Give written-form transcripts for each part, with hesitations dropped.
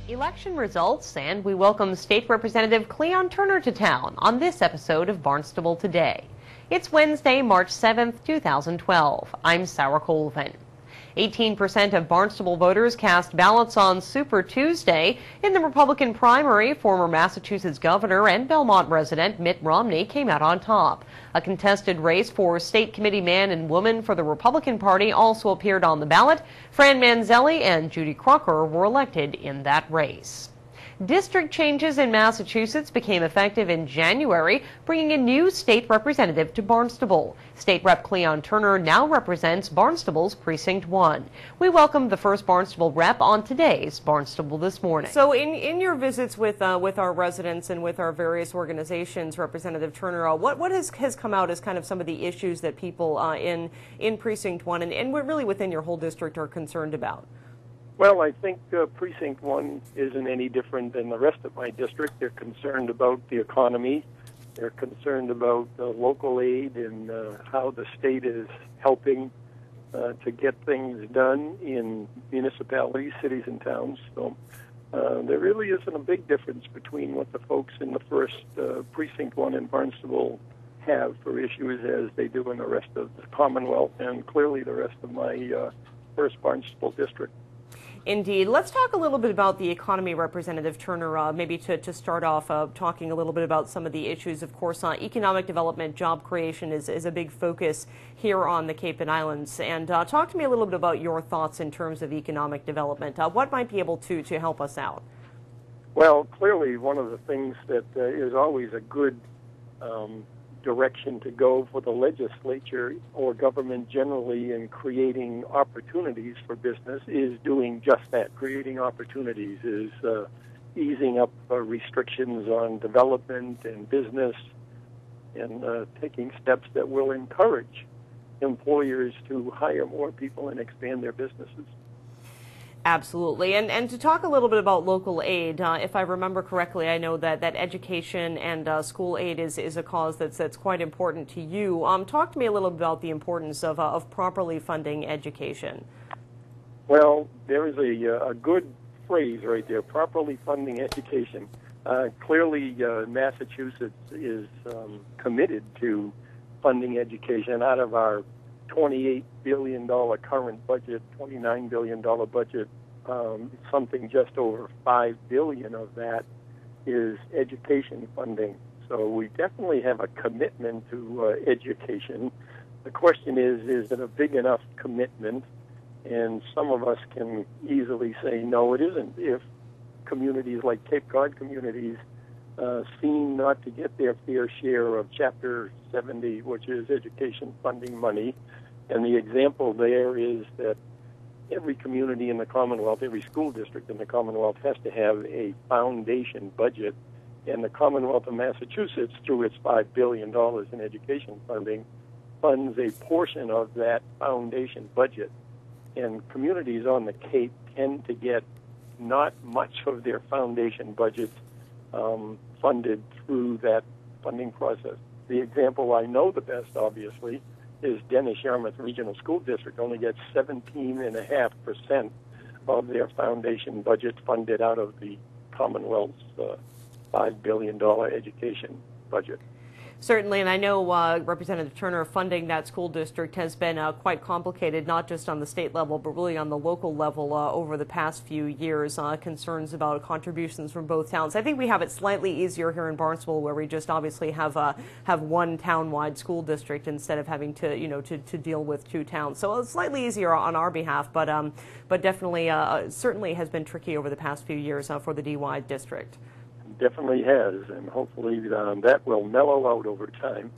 Election results, and we welcome State Representative Cleon Turner to town on this episode of Barnstable Today. It's Wednesday, March 7th, 2012. I'm Sarah Colvin. 18% of Barnstable voters cast ballots on Super Tuesday. In the Republican primary, former Massachusetts governor and Belmont resident Mitt Romney came out on top. A contested race for state committee man and woman for the Republican Party also appeared on the ballot. Fran Manzelli and Judy Crocker were elected in that race. District changes in Massachusetts became effective in January, bringing a new state representative to Barnstable. State Rep Cleon Turner now represents Barnstable's Precinct 1. We welcome the first Barnstable rep on today's Barnstable This Morning. So in your visits with our residents and with our various organizations, Representative Turner, what has come out as kind of some of the issues that people in Precinct 1 and really within your whole district are concerned about? Well, I think Precinct 1 isn't any different than the rest of my district. They're concerned about the economy. They're concerned about local aid and how the state is helping to get things done in municipalities, cities, and towns. So there really isn't a big difference between what the folks in the first Precinct 1 in Barnstable have for issues as they do in the rest of the Commonwealth and clearly the rest of my first Barnstable district. Indeed. Let's talk a little bit about the economy, Representative Turner, maybe to start off talking a little bit about some of the issues. Of course, economic development, job creation is a big focus here on the Cape and Islands. And talk to me a little bit about your thoughts in terms of economic development. What might be able to help us out? Well, clearly one of the things that is always a good direction to go for the legislature or government generally in creating opportunities for business is doing just that. Creating opportunities is easing up restrictions on development and business and taking steps that will encourage employers to hire more people and expand their businesses. Absolutely. And to talk a little bit about local aid, if I remember correctly, I know that education and school aid is a cause that's quite important to you. Talk to me a little bit about the importance of properly funding education. Well, there is a good phrase right there, properly funding education. Clearly, Massachusetts is committed to funding education. Out of our $28 billion current budget, $29 billion budget, something just over $5 billion of that is education funding. So we definitely have a commitment to education. The question is it a big enough commitment? And some of us can easily say, no, it isn't. If communities like Cape Cod communities seem not to get their fair share of Chapter 70, which is education funding money, and the example there is that every community in the Commonwealth, every school district in the Commonwealth has to have a foundation budget. And the Commonwealth of Massachusetts, through its $5 billion in education funding, funds a portion of that foundation budget. And communities on the Cape tend to get not much of their foundation budgets funded through that funding process. The example I know the best, obviously, is Dennis-Yarmouth Regional School District only gets 17.5% of their foundation budget funded out of the Commonwealth's $5 billion education budget. Certainly, and I know Representative Turner, funding that school district has been quite complicated, not just on the state level, but really on the local level over the past few years. Concerns about contributions from both towns. I think we have it slightly easier here in Barnstable, where we just obviously have one town-wide school district instead of having to to deal with two towns. So it's slightly easier on our behalf, but definitely certainly has been tricky over the past few years for the DY district. Definitely has, and hopefully that will mellow out over time.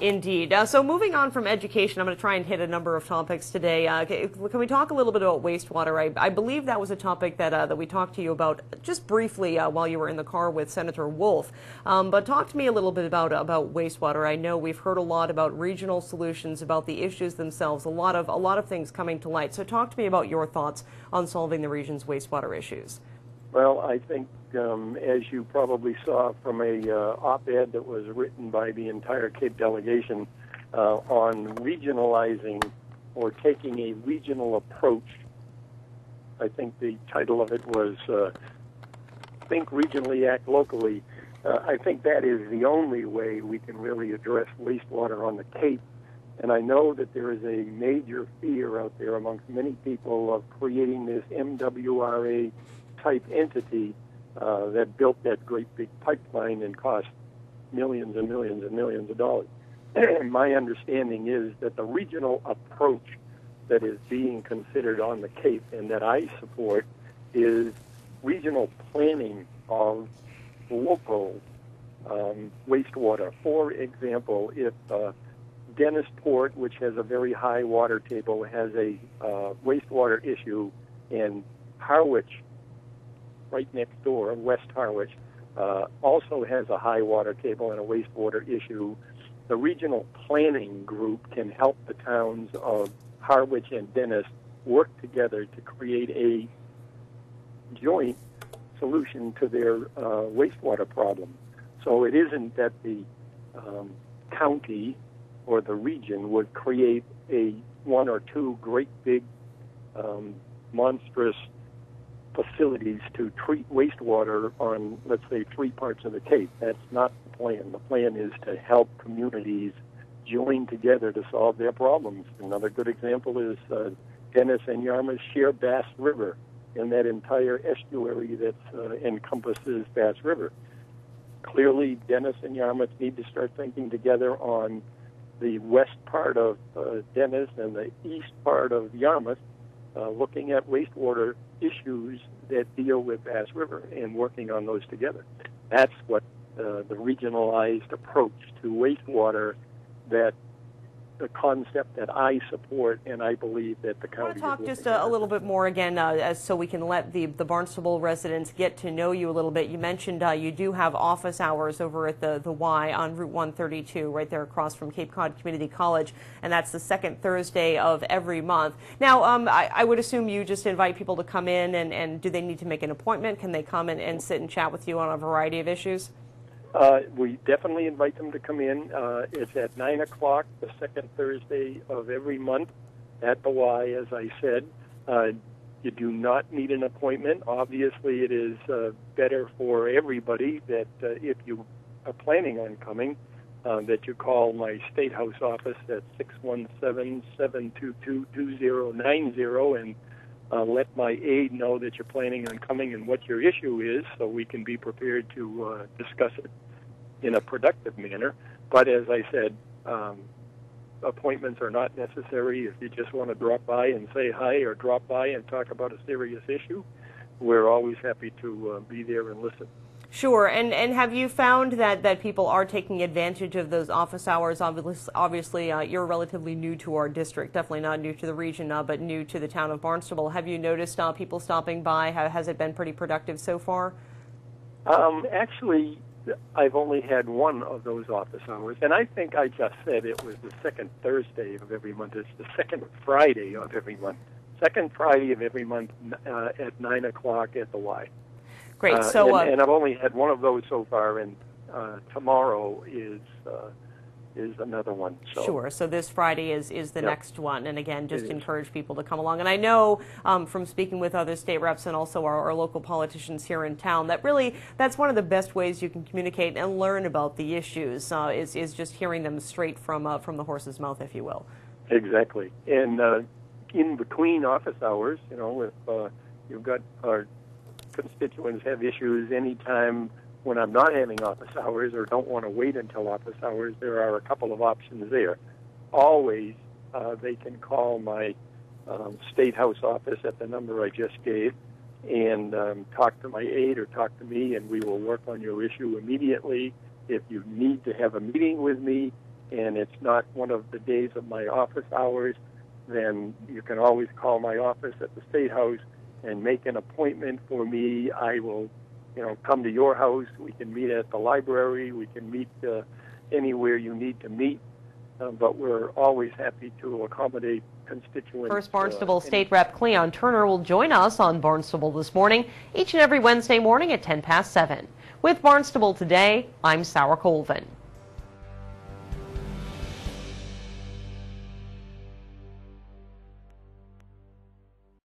Indeed. So moving on from education, I'm going to try and hit a number of topics today. Can we talk a little bit about wastewater? I believe that was a topic that we talked to you about just briefly while you were in the car with Senator Wolf. But talk to me a little bit about wastewater. I know we've heard a lot about regional solutions, about the issues themselves, a lot of things coming to light. So talk to me about your thoughts on solving the region's wastewater issues. Well, I think, as you probably saw from a op-ed that was written by the entire Cape delegation on regionalizing or taking a regional approach I think the title of it was Think Regionally, Act Locally. I think that is the only way we can really address wastewater on the Cape. And I know that there is a major fear out there amongst many people of creating this MWRA-type entity that built that great big pipeline and cost millions and millions and millions of dollars. My understanding is that the regional approach that is being considered on the Cape and that I support is regional planning of local wastewater. For example, if Dennisport, which has a very high water table, has a wastewater issue, and Harwich, right next door, West Harwich, also has a high water table and a wastewater issue, the regional planning group can help the towns of Harwich and Dennis work together to create a joint solution to their wastewater problem. So it isn't that the county or the region would create one or two great big monstrous facilities to treat wastewater on, let's say, 3 parts of the Cape. That's not the plan. The plan is to help communities join together to solve their problems. Another good example is Dennis and Yarmouth share Bass River in that entire estuary that encompasses Bass River. Clearly, Dennis and Yarmouth need to start thinking together on the west part of Dennis and the east part of Yarmouth, looking at wastewater issues that deal with Bass River and working on those together. That's what the regionalized approach to wastewater, that the concept that I support, and I believe that the county. I want to talk just a little bit more again, so we can let the Barnstable residents get to know you a little bit. You mentioned you do have office hours over at the Y on Route 132, right there across from Cape Cod Community College, and that's the second Thursday of every month. Now, I would assume you just invite people to come in, and do they need to make an appointment? Can they come and sit and chat with you on a variety of issues? We definitely invite them to come in. It's at 9 o'clock, the second Thursday of every month at the Y, as I said. You do not need an appointment. Obviously, it is better for everybody that if you are planning on coming, that you call my State House office at 617-722-2090 and let my aide know that you're planning on coming and what your issue is, so we can be prepared to discuss it in a productive manner. But as I said, appointments are not necessary. If you just want to drop by and say hi or drop by and talk about a serious issue, we're always happy to be there and listen. Sure. And have you found that people are taking advantage of those office hours? Obviously, you're relatively new to our district, definitely not new to the region, but new to the town of Barnstable. Have you noticed people stopping by? Has it been pretty productive so far? Actually, I've only had one of those office hours, and I think I just said it was the second Thursday of every month. It's the second Friday of every month. Second Friday of every month at 9 o'clock at the Y. Great. So, and I've only had one of those so far, and tomorrow is another one. So. Sure. So this Friday is the next one, and again, just encourage people to come along. And I know from speaking with other state reps and also our local politicians here in town that really that's one of the best ways you can communicate and learn about the issues is just hearing them straight from the horse's mouth, if you will. Exactly. And in between office hours, you know, if you've got our constituents have issues anytime when I'm not having office hours or don't want to wait until office hours, there are a couple of options there. Always they can call my State House office at the number I just gave and talk to my aide or talk to me, and we will work on your issue immediately. If you need to have a meeting with me and it's not one of the days of my office hours, then you can always call my office at the State House and make an appointment for me. I will, come to your house. We can meet at the library. We can meet anywhere you need to meet. But we're always happy to accommodate constituents. First Barnstable State Rep Cleon Turner will join us on Barnstable This Morning, each and every Wednesday morning at 7:10. With Barnstable Today, I'm Sarah Colvin.